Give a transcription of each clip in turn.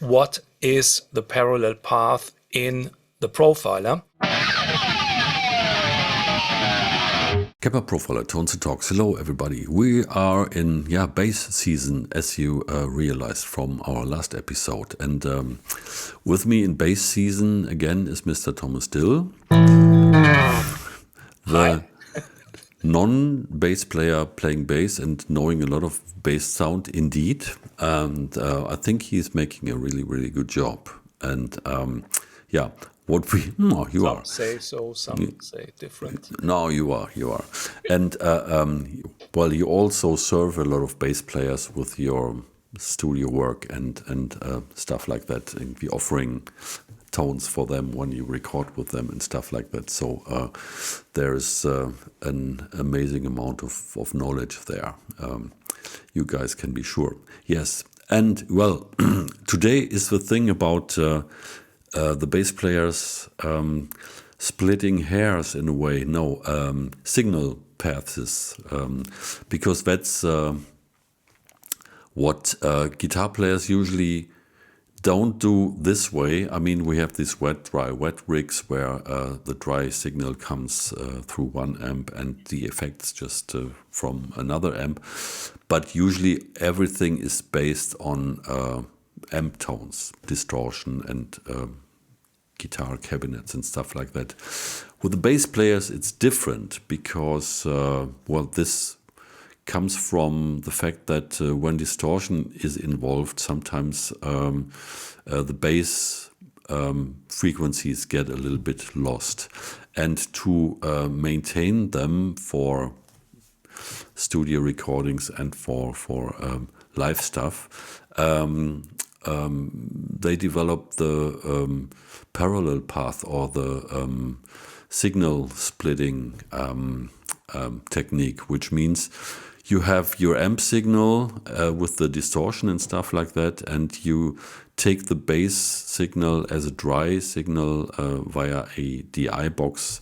what is the parallel path in the profiler. Kemper Profiler, Tones and Talks. Hello, everybody. We are in bass season, as you realized from our last episode. And with me in bass season again is Mr. Thomas Dill, the non-bass player playing bass and knowing a lot of bass sound indeed. And I think he's making a really, really good job. And what we you Some are. say so, some say different. No, you are. And you also serve a lot of bass players with your studio work and stuff like that. And we offering tones for them when you record with them and stuff like that. So there's an amazing amount of knowledge there. You guys can be sure. Yes. And well, today is the thing about the bass players splitting hairs in a way. No, signal paths, because that's what guitar players usually don't do this way. I mean, we have these wet rigs where the dry signal comes through one amp and the effects just from another amp. But usually everything is based on amp tones, distortion, and guitar cabinets and stuff like that. With the bass players, it's different because, this comes from the fact that when distortion is involved, sometimes the bass frequencies get a little bit lost. And to maintain them for studio recordings and for live stuff, they developed the parallel path or the signal splitting technique, which means you have your amp signal with the distortion and stuff like that, and you take the bass signal as a dry signal via a DI box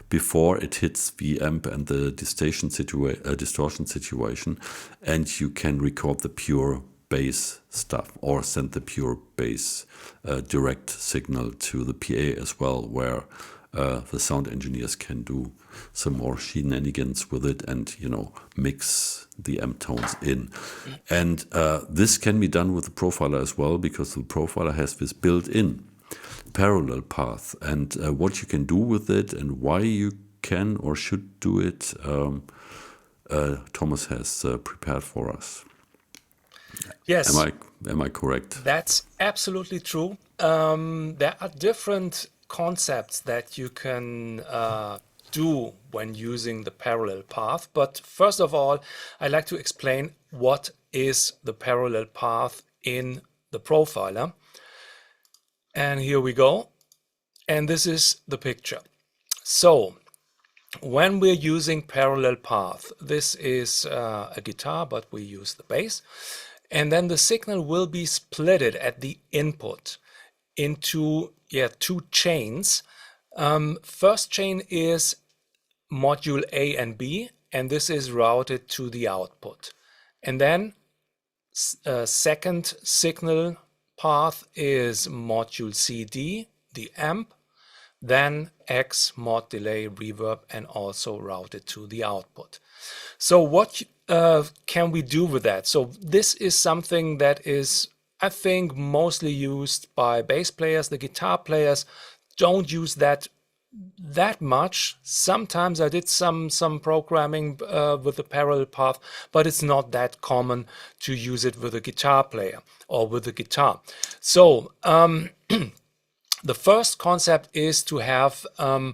before it hits the amp and the distortion situation, and you can record the pure bass stuff or send the pure bass direct signal to the PA as well, where the sound engineers can do some more shenanigans with it and mix the amp tones in. And this can be done with the profiler as well, because the profiler has this built-in parallel path, and what you can do with it and why you can or should do it, Thomas has prepared for us. Yes. Am I correct? That's absolutely true. There are different concepts that you can do when using the parallel path. But first of all, I'd like to explain what is the parallel path in the profiler. And here we go. And this is the picture. So when we're using parallel path, this is a guitar, but we use the bass. And then the signal will be splitted at the input into two chains. First chain is module A and B, and this is routed to the output. And then second signal path is module CD, the amp, then X, mod, delay, reverb, and also routed to the output. So what can we do with that? So this is something that is, I think, mostly used by bass players. The guitar players don't use that much. Sometimes I did some programming with the parallel path, but it's not that common to use it with a guitar player or with a guitar. So the first concept is to have a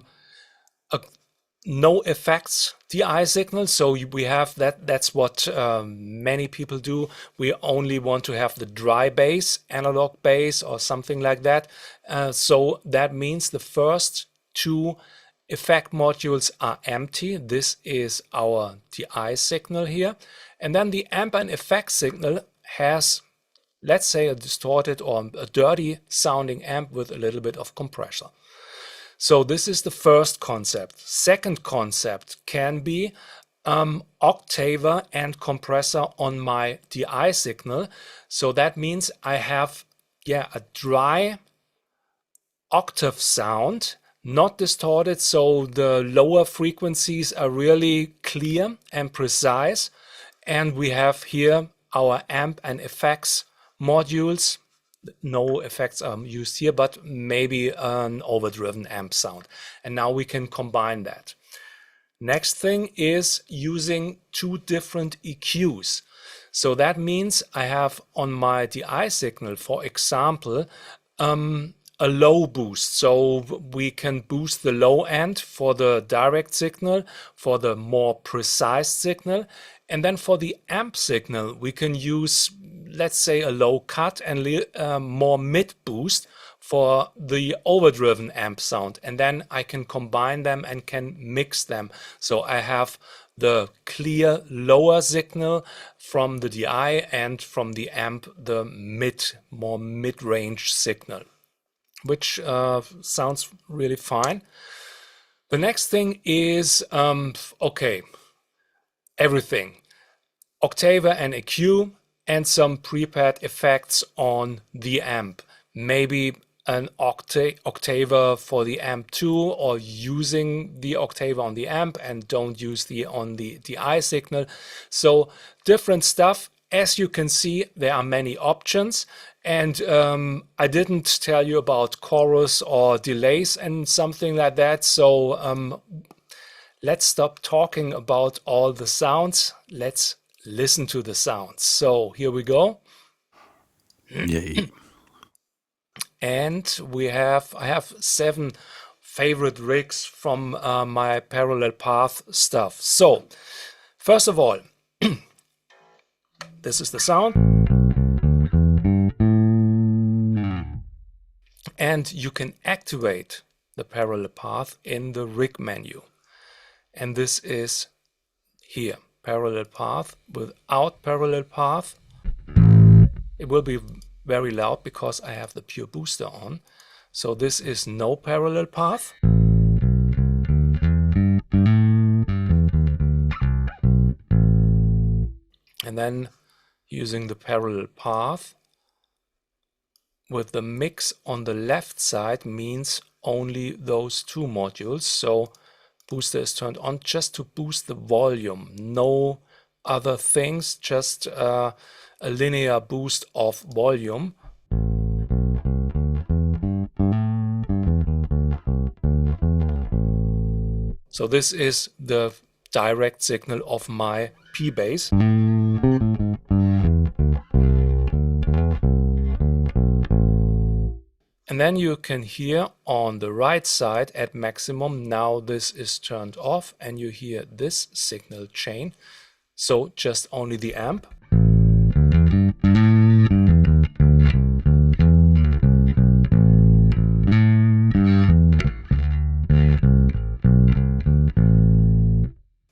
no effects DI signal. So we have that's what many people do. We only want to have the dry bass, analog bass, or something like that. So that means the first two effect modules are empty. This is our DI signal here. And then the amp and effect signal has, let's say, a distorted or a dirty sounding amp with a little bit of compressor. So this is the first concept. Second concept can be octaver and compressor on my DI signal. So that means I have yeah, a dry octave sound, not distorted, so the lower frequencies are really clear and precise. And we have here our amp and effects modules. No effects are used here, but maybe an overdriven amp sound. And now we can combine that. Next thing is using two different EQs. So that means I have on my DI signal, for example, a low boost. So we can boost the low end for the direct signal, for the more precise signal. And then for the amp signal, we can use, let's say, a low cut and more mid boost for the overdriven amp sound. And then I can combine them and can mix them. So I have the clear lower signal from the DI and from the amp the more mid-range signal, which sounds really fine. The next thing is, okay, everything. Octava and EQ and some prepared effects on the amp. Maybe an octava for the amp too, or using the octava on the amp and don't use the on the DI signal. So different stuff. As you can see, there are many options, and I didn't tell you about chorus or delays and something like that. So let's stop talking about all the sounds. Let's listen to the sounds. So here we go. Yay. And I have 7 favorite rigs from my parallel path stuff. So first of all, this is the sound. And you can activate the parallel path in the rig menu. And this is here, parallel path. Without parallel path, it will be very loud because I have the pure booster on. So this is no parallel path. And then using the parallel path with the mix on the left side means only those 2 modules. So booster is turned on just to boost the volume. No other things, just a linear boost of volume. So this is the direct signal of my P-bass. And then you can hear on the right side at maximum, now this is turned off and you hear this signal chain. So just only the amp.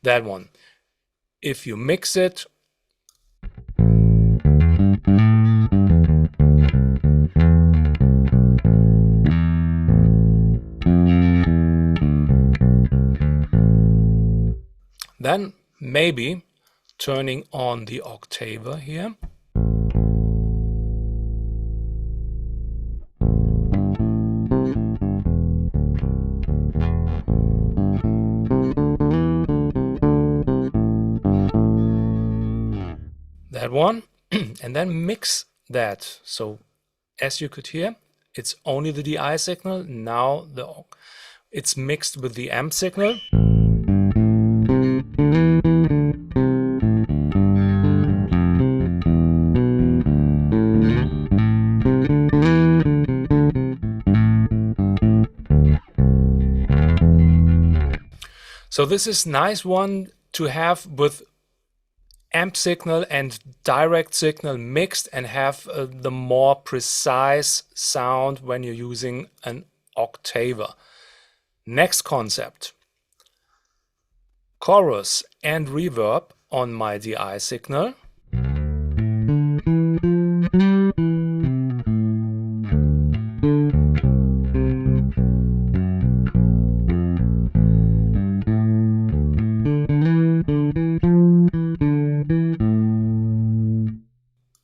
That one. If you mix it, then maybe turning on the octava here. That one, and then mix that. So as you could hear, it's only the DI signal. Now it's mixed with the amp signal. So this is nice one to have with amp signal and direct signal mixed and have the more precise sound when you're using an octava. Next concept. Chorus and reverb on my DI signal.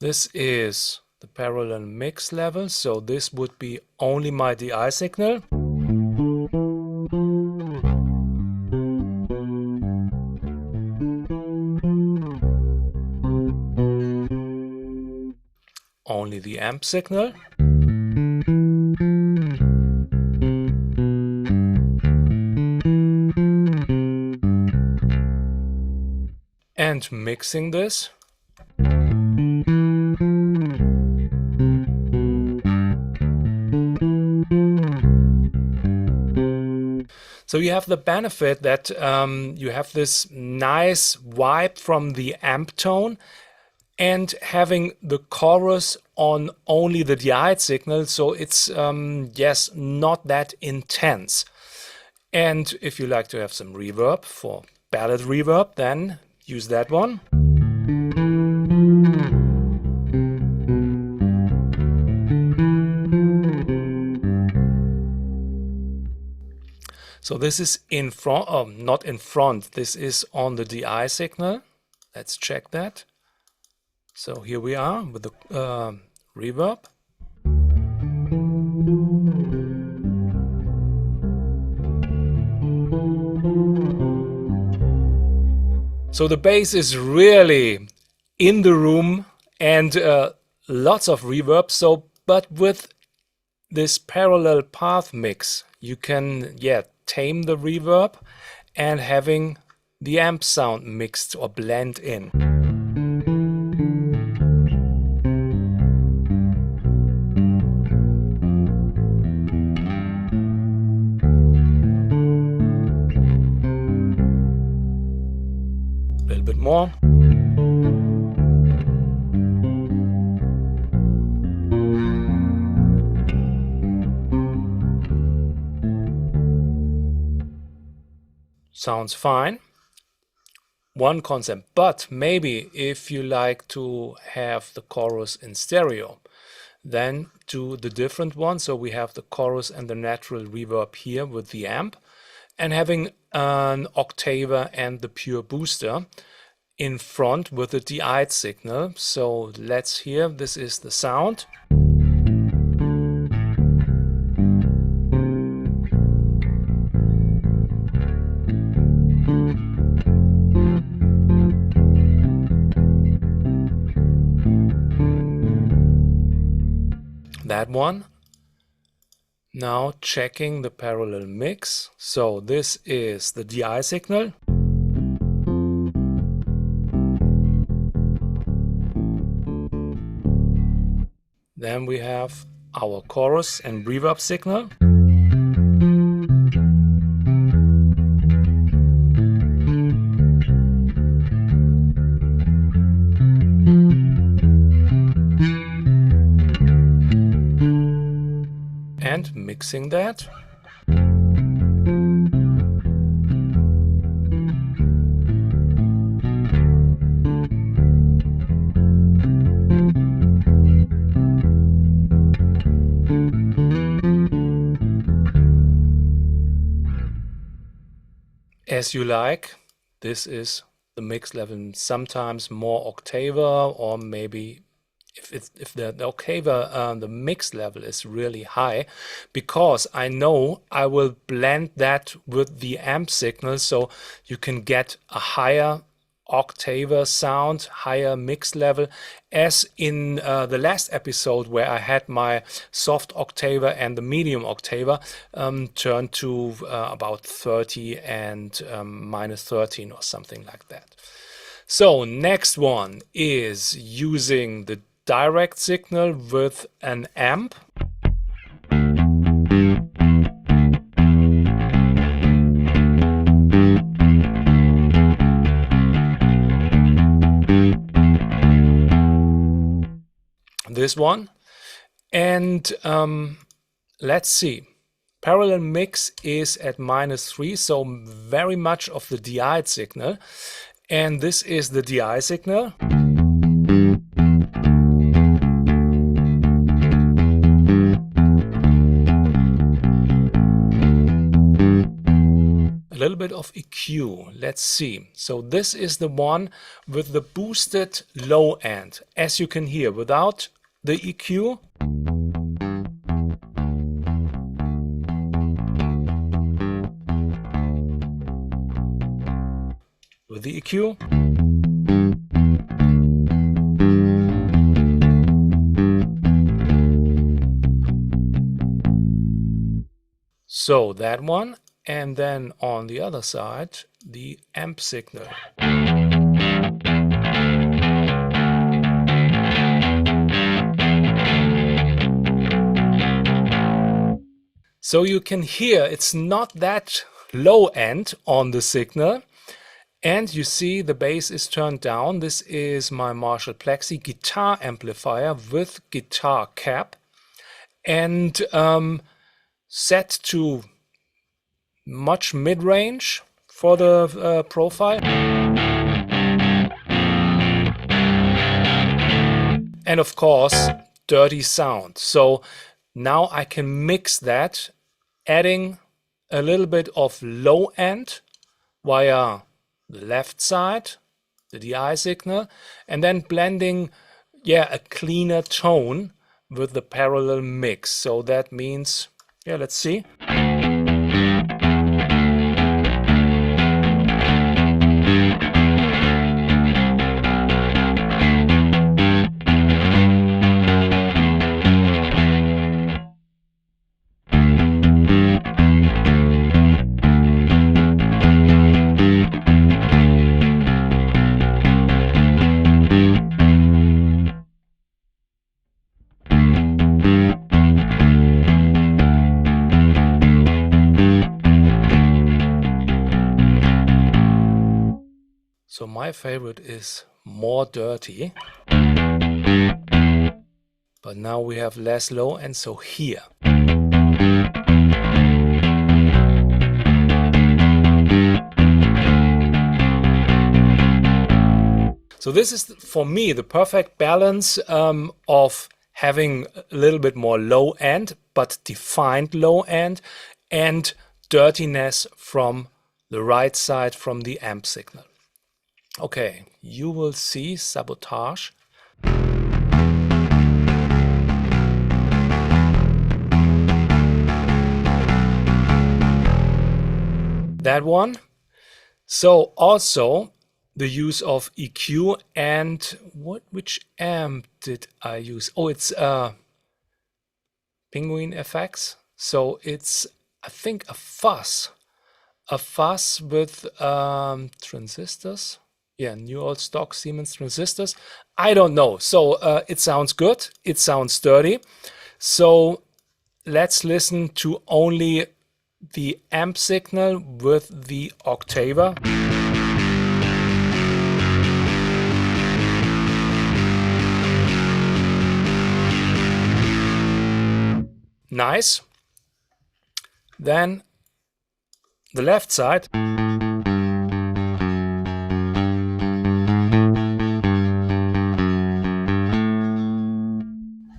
This is the parallel mix level. So this would be only my DI signal. Only the amp signal. And mixing this. So you have the benefit that you have this nice vibe from the amp tone and having the chorus on only the DI signal, so it's yes, not that intense. And if you like to have some reverb for ballad reverb, then use that one. So this is in front, not in front, this is on the DI signal. Let's check that. So here we are with the reverb. So the bass is really in the room and lots of reverb. So, but with this parallel path mix, you can, yeah, tame the reverb and having the amp sound mixed or blend in. A little bit more. Sounds fine. One concept, but maybe if you like to have the chorus in stereo, then do the different one. So we have the chorus and the natural reverb here with the amp, and having an octaver and the pure booster in front with the DI signal. So let's hear, this is the sound. That one. Now checking the parallel mix. So this is the DI signal. Then we have our chorus and reverb signal. And mixing that. As you like. This is the mix level, sometimes more octaver, or maybe if the octaver, the mix level is really high, because I know I will blend that with the amp signal, so you can get a higher octaver sound, higher mix level, as in the last episode where I had my soft octaver and the medium octaver turned to about 30 and minus 13 or something like that. So next one is using the direct signal with an amp. This one. And let's see. Parallel mix is at -3, so very much of the DI signal. And this is the DI signal. A little bit of EQ. Let's see. So this is the one with the boosted low end. As you can hear, without the EQ. With the EQ. So that one, and then on the other side, the amp signal. So you can hear it's not that low end on the signal. And you see the bass is turned down. This is my Marshall Plexi guitar amplifier with guitar cap and set to much mid-range for the profile. And of course, dirty sound. So now I can mix that, adding a little bit of low end via the left side, the DI signal, and then blending, a cleaner tone with the parallel mix. So that means, let's see. So my favorite is more dirty, but now we have less low, and so here. So this is for me the perfect balance of having a little bit more low end, but defined low end, and dirtiness from the right side from the amp signal. Okay, you will see Sabotage. That one. So also the use of EQ and which amp did I use? Oh, it's Penguin FX. So it's, I think, a Fuzz with transistors. Yeah, new old stock Siemens transistors. I don't know. So it sounds good. It sounds sturdy. So let's listen to only the amp signal with the octaver. Nice. Then the left side.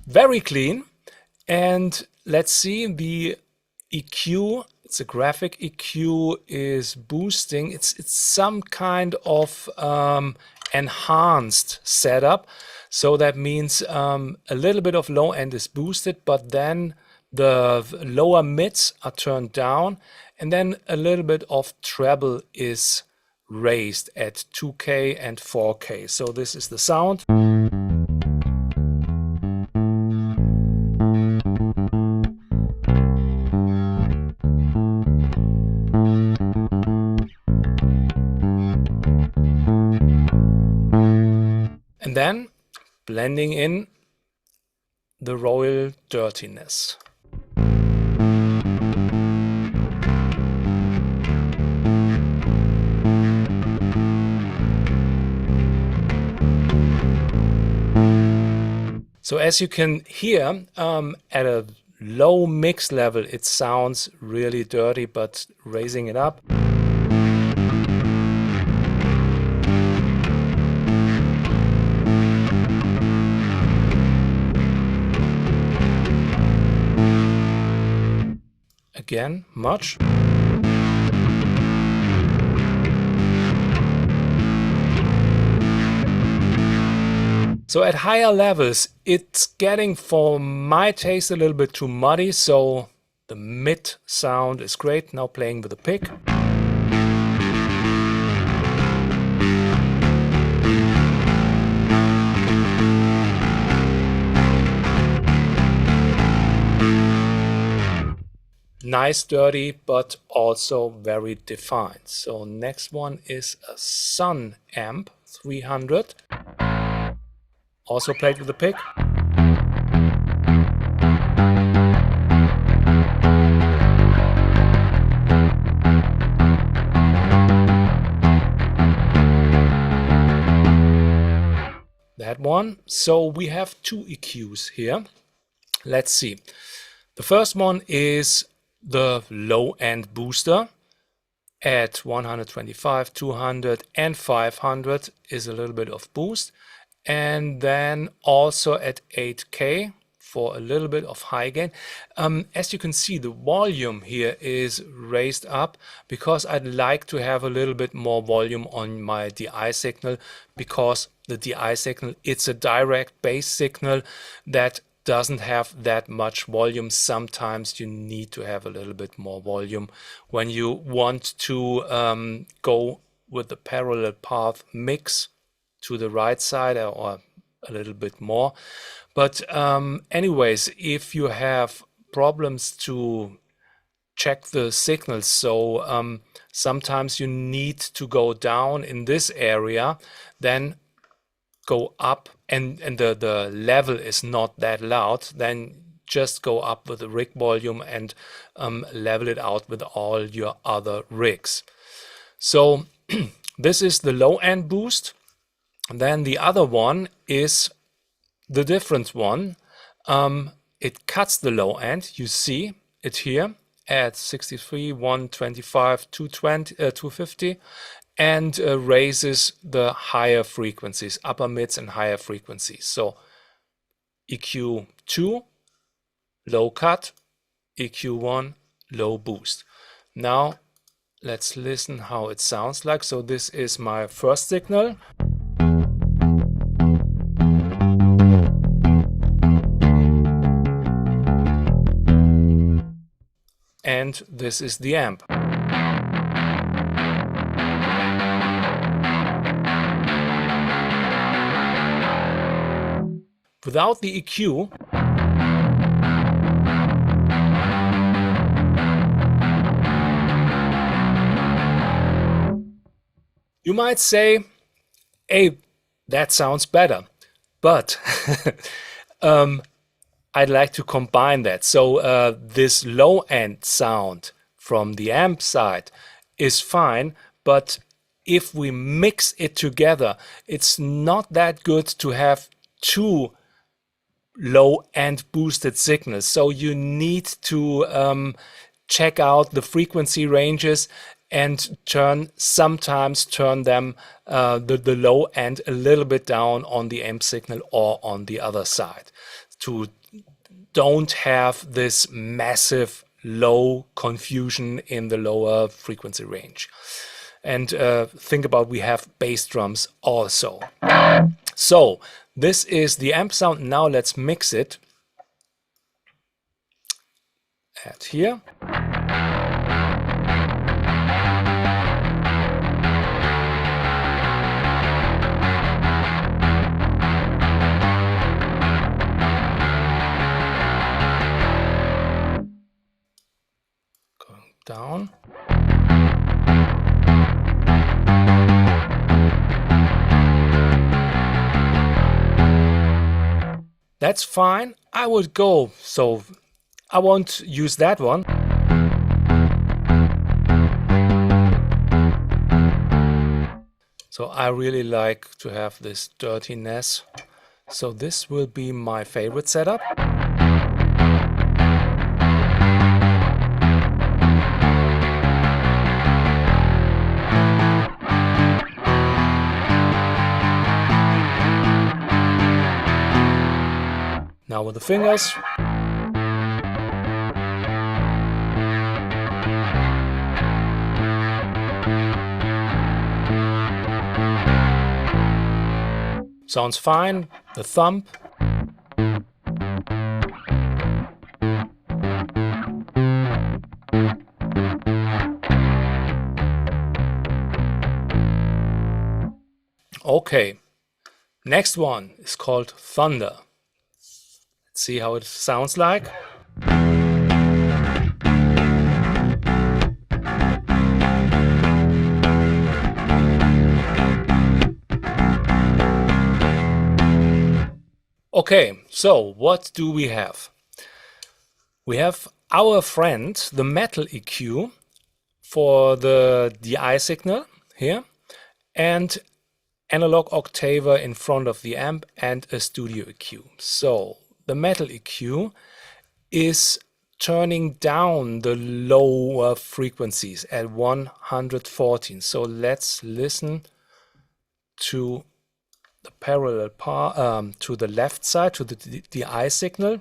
Very clean. And let's see, the EQ, it's a graphic EQ, is boosting. It's some kind of enhanced setup. So that means a little bit of low end is boosted, but then the lower mids are turned down, and then a little bit of treble is raised at 2K and 4K. So this is the sound. And then blending in the royal dirtiness. So as you can hear, at a low mix level, it sounds really dirty, but raising it up. Again, much. So So at higher levels, it's getting, for my taste, a little bit too muddy. So the mid sound is great. Now playing with the pick. Nice, dirty, but also very defined. So next one is a Sun amp 300. Also played with the pick. That one. So we have two EQs here. Let's see. The first one is the low-end booster at 125, 200 and 500 is a little bit of boost, and then also at 8K for a little bit of high gain. As you can see, the volume here is raised up because I'd like to have a little bit more volume on my DI signal, because the DI signal, it's a direct bass signal that doesn't have that much volume. Sometimes you need to have a little bit more volume when you want to go with the parallel path mix to the right side, or a little bit more. But anyways, if you have problems to check the signals, so sometimes you need to go down in this area, then go up, and the level is not that loud, then just go up with the rig volume and level it out with all your other rigs. So this is the low end boost. And then the other one is the different one. It cuts the low end. You see it here at 63, 125, 220, 250. And raises the higher frequencies, upper mids and higher frequencies. So EQ2, low cut, EQ1, low boost. Now let's listen how it sounds like. So this is my first signal. And this is the amp. Without the EQ, you might say, hey, that sounds better. But I'd like to combine that. So this low end sound from the amp side is fine, but if we mix it together, it's not that good to have two low end boosted signals. So you need to check out the frequency ranges and sometimes turn them the low end a little bit down on the amp signal or on the other side, to don't have this massive low confusion in the lower frequency range. And think about, we have bass drums also. So this is the amp sound. Now let's mix it. Add here. Going down. That's fine. I would go. So I won't use that one. So I really like to have this dirtiness. So this will be my favorite setup. Now with the fingers. Sounds fine. the thumb. Okay, next one is called thunder. Let's see how it sounds like. Okay, so what do we have? We have our friend, the metal EQ, for the DI signal here, and analog octaver in front of the amp and a studio EQ. So the metal EQ is turning down the lower frequencies at 114. So let's listen to the parallel part, to the left side, to the DI signal.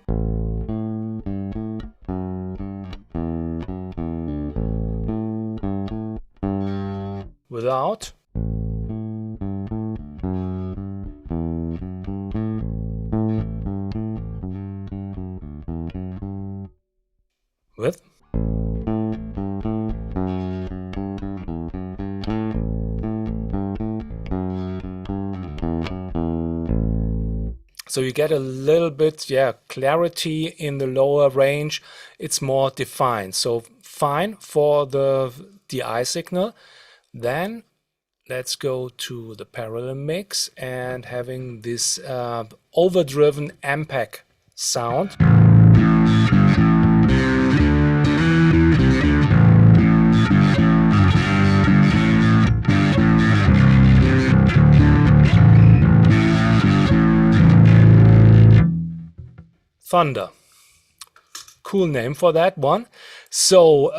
Without. With. So you get a little bit, clarity in the lower range. It's more defined. So fine for the DI signal. Then let's go to the parallel mix and having this overdriven ampeg sound. Thunder. Cool name for that one. So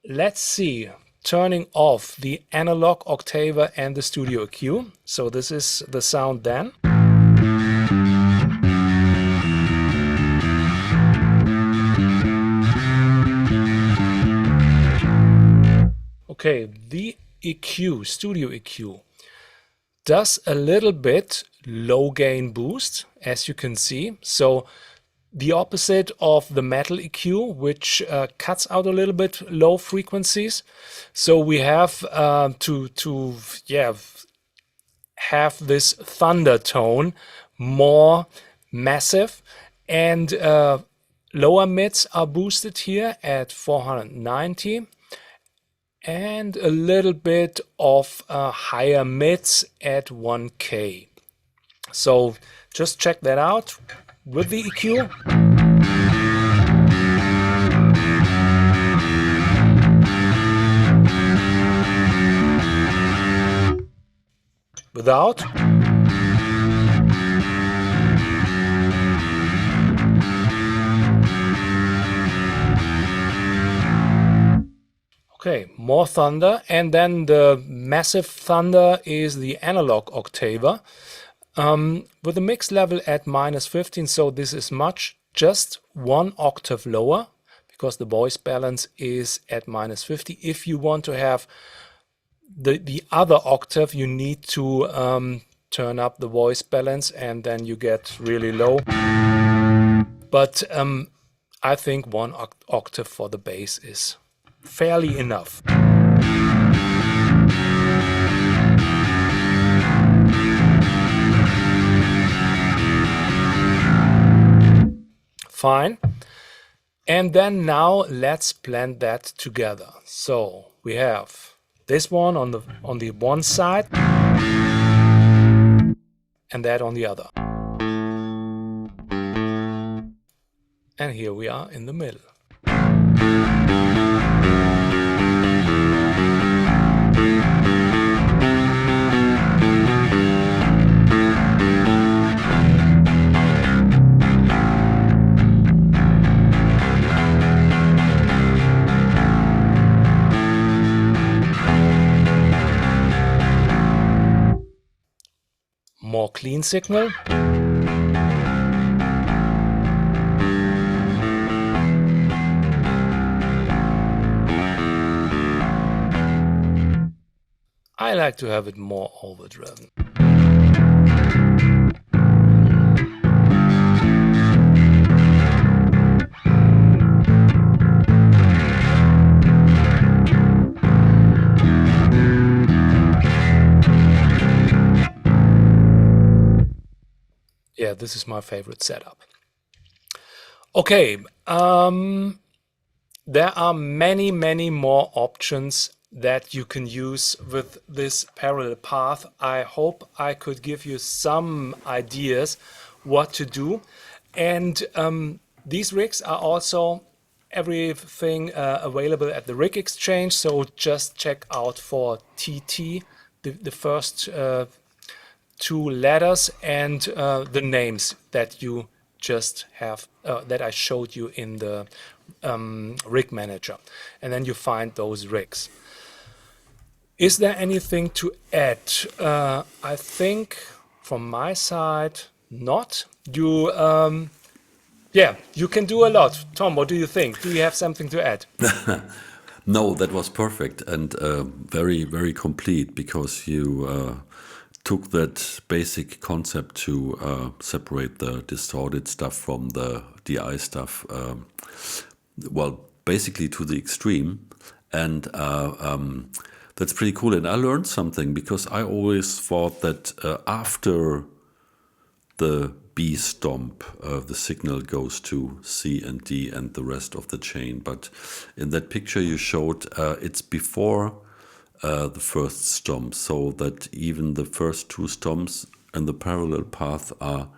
let's see. Turning off the analog octaver and the studio EQ. So this is the sound then. Okay, the EQ, studio EQ, does a little bit low gain boost, as you can see. So the opposite of the metal EQ, which cuts out a little bit low frequencies. So we have to have this thunder tone more massive, and lower mids are boosted here at 490, and a little bit of higher mids at 1K. So just check that out with the EQ. Without. Okay, more thunder, and then the massive thunder is the analog octaver. With the mix level at -15, so this is just 1 octave lower, because the voice balance is at -50. If you want to have the other octave, you need to turn up the voice balance, and then you get really low. But I think 1 octave for the bass is fairly enough. Fine. And then now let's blend that together. So we have this one on the one side and that on the other. And here we are in the middle. More clean signal. I like to have it more overdriven. yeah, this is my favorite setup. Okay, there are many, many more options that you can use with this parallel path. I hope I could give you some ideas what to do. And these rigs are also everything available at the rig exchange. So just check out for TT, the first two letters and the names that you just have that I showed you in the rig manager, and then you find those rigs. Is there anything to add? I think from my side, not. You, yeah, you can do a lot. Tom, what do you think? Do you have something to add? No, that was perfect and very, very complete because you took that basic concept to separate the distorted stuff from the DI stuff, well, basically to the extreme. And that's pretty cool. And I learned something because I always thought that after the B stomp, the signal goes to C and D and the rest of the chain. But in that picture you showed, it's before the first stomp, so that even the first two stomps and the parallel path are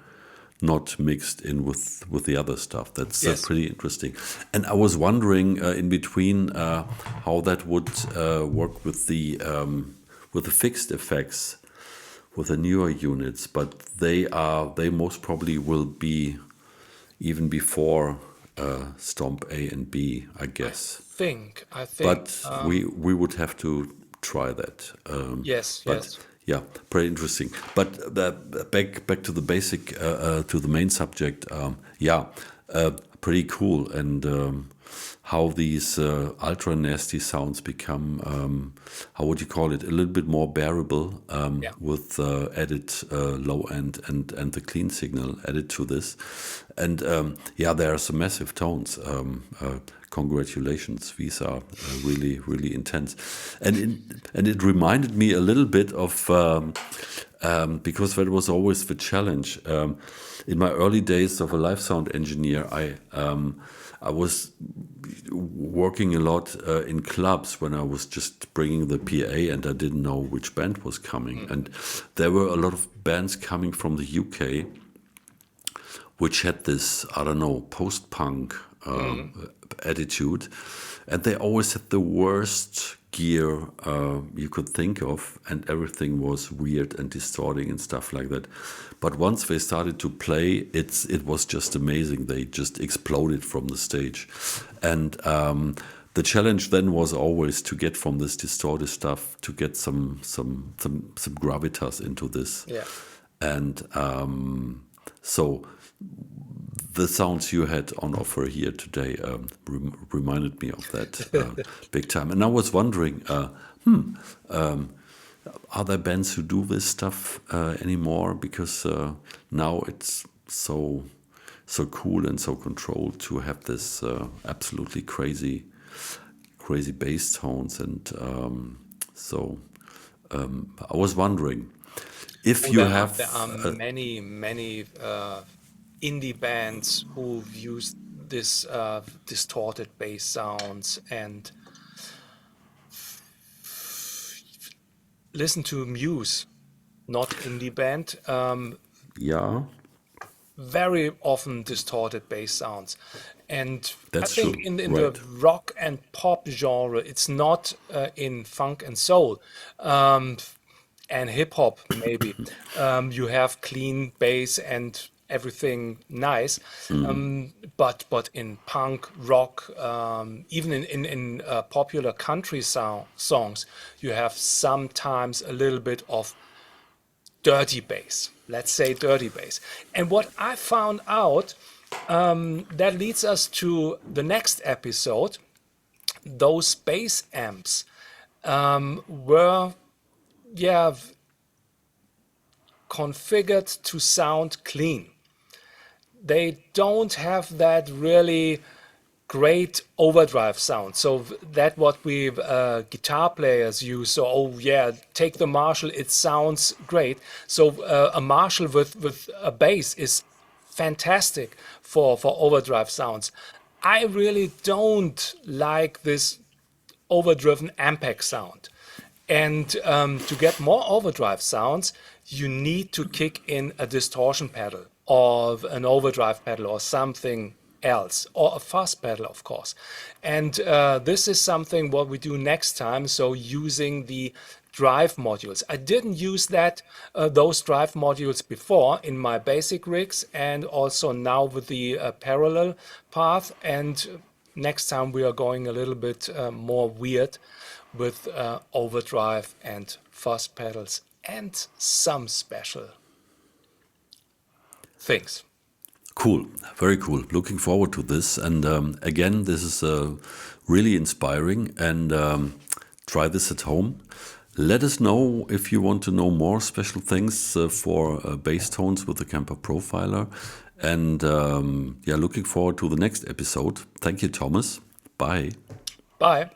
not mixed in with the other stuff. That's Yes. pretty interesting. And I was wondering in between how that would work with the fixed effects with the newer units, but they most probably will be even before stomp A and B, I guess. I think, But we would have to try that. yes, But yes. yeah, pretty interesting. But back to the basic to the main subject. Yeah, pretty cool. And how these ultra nasty sounds become, how would you call it, a little bit more bearable Yeah. with added low end and the clean signal added to this. And yeah, there are some massive tones. Congratulations, these are really, really intense. And it reminded me a little bit of, because that was always the challenge. In my early days of a live sound engineer, I was working a lot in clubs when I was just bringing the PA and I didn't know which band was coming. And there were a lot of bands coming from the UK which had this, I don't know, post-punk attitude. And they always had the worst gear you could think of, and everything was weird and distorting and stuff like that. But once they started to play, it was just amazing. They just exploded from the stage. And the challenge then was always to get from this distorted stuff to get some gravitas into this. Yeah. And so the sounds you had on offer here today reminded me of that big time. And I was wondering, are there bands who do this stuff anymore? Because now it's so cool and so controlled to have this absolutely crazy bass tones. And so I was wondering if you have... There are many, many indie bands who've used this distorted bass sounds, and listen to Muse, not indie band, yeah, very often distorted bass sounds. And that's I think true. in Right. the rock and pop genre, it's not in funk and soul. And hip hop maybe. You have clean bass and everything nice, but in punk, rock, even in popular country songs, you have sometimes a little bit of dirty bass. Let's say dirty bass. And what I found out, that leads us to the next episode. Those bass amps were, yeah, configured to sound clean. They don't have that really great overdrive sound. So that what we guitar players use. So oh yeah, take the Marshall, it sounds great. So a Marshall with a bass is fantastic for overdrive sounds. I really don't like this overdriven Ampeg sound. And to get more overdrive sounds, you need to kick in a distortion pedal or an overdrive pedal or something else, or a fuzz pedal, of course. And this is something what we do next time. So using the drive modules. I didn't use those drive modules before in my basic rigs, and also now with the parallel path. And next time we are going a little bit more weird with overdrive and fuzz pedals and some special things. Cool, very cool. Looking forward to this. And again, this is really inspiring. And try this at home. Let us know if you want to know more special things for bass tones with the Kemper Profiler. And yeah, looking forward to the next episode. Thank you, Thomas. Bye. Bye.